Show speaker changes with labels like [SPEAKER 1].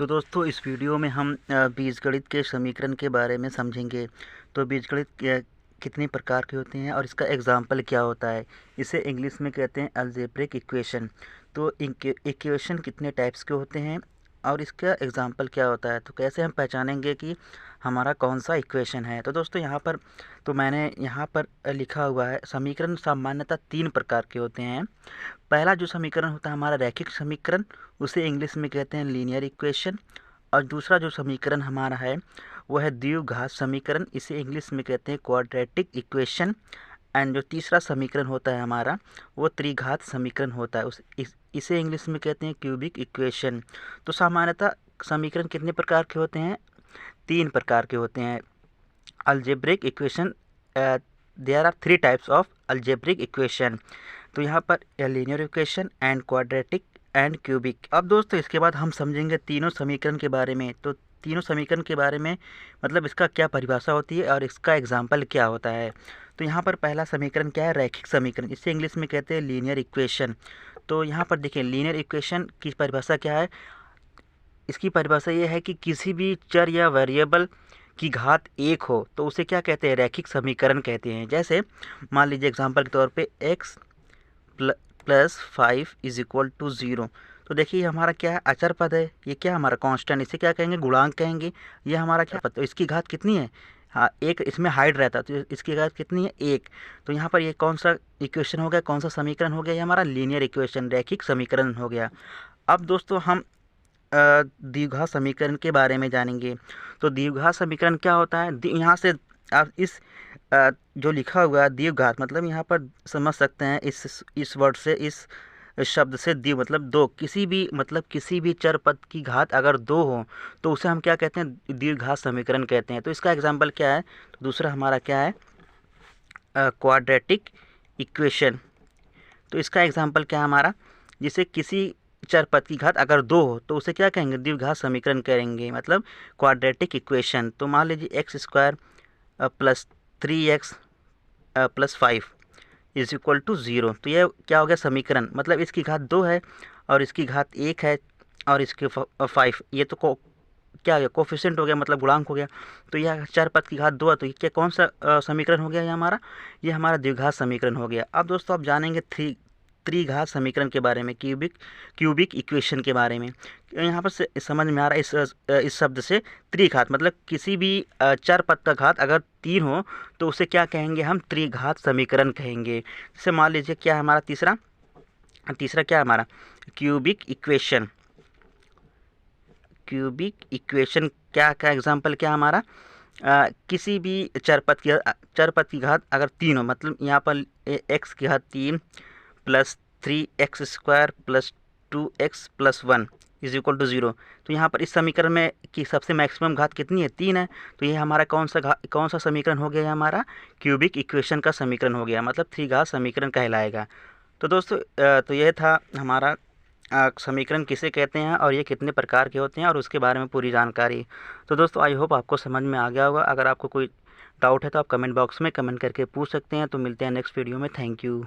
[SPEAKER 1] तो दोस्तों इस वीडियो में हम बीजगणित के समीकरण के बारे में समझेंगे। तो बीजगणित कितने प्रकार के होते हैं और इसका एग्जाम्पल क्या होता है। इसे इंग्लिश में कहते हैं अलजेब्रिक इक्वेशन। तो इक्वेशन कितने टाइप्स के होते हैं और इसका एग्जाम्पल क्या होता है, तो कैसे हम पहचानेंगे कि हमारा कौन सा इक्वेशन है। तो दोस्तों मैंने यहाँ पर लिखा हुआ है समीकरण सामान्यतः 3 प्रकार के होते हैं। पहला जो समीकरण होता है हमारा रैखिक समीकरण, उसे इंग्लिश में कहते हैं लीनियर इक्वेशन। और दूसरा जो समीकरण हमारा है वो है द्विघात समीकरण, इसे इंग्लिश में कहते हैं क्वाड्रेटिक इक्वेशन। एंड जो तीसरा समीकरण होता है हमारा वो त्रिघात समीकरण होता है, इसे इंग्लिश में कहते हैं क्यूबिक इक्वेशन। तो सामान्यतः समीकरण कितने प्रकार के होते हैं? 3 प्रकार के होते हैं। Algebraic equation, there are 3 types of algebraic equation. तो यहाँ पर linear equation and quadratic and cubic. अब दोस्तों इसके बाद हम समझेंगे तीनों समीकरण के बारे में। तो तीनों समीकरण के बारे में मतलब इसका क्या परिभाषा होती है और इसका एग्जाम्पल क्या होता है। तो यहाँ पर पहला समीकरण क्या है? रैखिक समीकरण, इसे इंग्लिश में कहते हैं लीनियर इक्वेशन। तो यहाँ पर देखिए लीनियर इक्वेशन की परिभाषा क्या है। इसकी परिभाषा ये है कि किसी भी चर या वेरिएबल की घात 1 हो तो उसे क्या कहते हैं? रैखिक समीकरण कहते हैं। जैसे मान लीजिए एग्जाम्पल के तौर पे x plus 5 is equal to 0। तो देखिए हमारा क्या है? अचर पद है, ये क्या हमारा कांस्टेंट, इसे क्या कहेंगे? गुणांक कहेंगे। ये हमारा क्या पद, तो इसकी घात कितनी है? हाँ, एक इसमें हाइड रहता है तो इसकी घात कितनी है? 1। तो यहाँ पर ये कौन सा इक्वेशन हो गया, कौन सा समीकरण हो गया? ये हमारा लीनियर इक्वेशन, रैखिक समीकरण हो गया। अब दोस्तों हम द्विघात समीकरण के बारे में जानेंगे। तो द्विघात समीकरण क्या होता है? यहाँ से आप इस जो लिखा हुआ है द्विघात मतलब यहाँ पर समझ सकते हैं इस वर्ड से, इस शब्द से द्वि मतलब दो, किसी भी चर पद की घात अगर 2 हो तो उसे हम क्या कहते हैं? द्विघात समीकरण कहते हैं। तो इसका एग्जाम्पल क्या है? तो दूसरा हमारा क्या है? Quadratic equation. तो इसका एग्जाम्पल क्या है हमारा? जिसे किसी चर पद की घात अगर 2 हो तो उसे क्या कहेंगे? द्विघात समीकरण करेंगे, मतलब क्वाड्रेटिक इक्वेशन। तो मान लीजिए x square plus 3x plus 5 is equal to 0। तो ये क्या हो गया? समीकरण, मतलब इसकी घात 2 है और इसकी घात 1 है और इसके 5, ये तो क्या हो गया? कोफिशिएंट हो गया, मतलब गुणांक हो गया। तो यह चार पद की घात 2 है, तो ये क्या कौन सा समीकरण हो गया? ये हमारा द्विघात समीकरण हो गया। अब दोस्तों आप जानेंगे त्रिघात समीकरण के बारे में, क्यूबिक इक्वेशन के बारे में। यहाँ पर से समझ में आ रहा है इस शब्द से त्रिघात मतलब किसी भी चर पद का घात अगर 3 हो तो उसे क्या कहेंगे? हम त्रिघात समीकरण कहेंगे। जैसे मान लीजिए क्या है हमारा तीसरा क्या है हमारा? Cubic equation. क्यूबिक इक्वेशन क्या एग्जाम्पल क्या हमारा? किसी भी चर पद की घात अगर 3 हो, मतलब यहाँ पर x की घात 3 plus 3x square plus 2x plus 1 is equal to 0। तो यहाँ पर इस समीकरण में की सबसे मैक्सिमम घात कितनी है? 3 है। तो ये हमारा कौन सा समीकरण हो गया? हमारा क्यूबिक इक्वेशन का समीकरण हो गया, मतलब त्रिघात समीकरण कहलाएगा। तो दोस्तों तो यह था हमारा समीकरण किसे कहते हैं और ये कितने प्रकार के होते हैं और उसके बारे में पूरी जानकारी। तो दोस्तों आई होप आपको समझ में आ गया होगा। अगर आपको कोई डाउट है तो आप कमेंट बॉक्स में कमेंट करके पूछ सकते हैं। तो मिलते हैं नेक्स्ट वीडियो में। Thank you.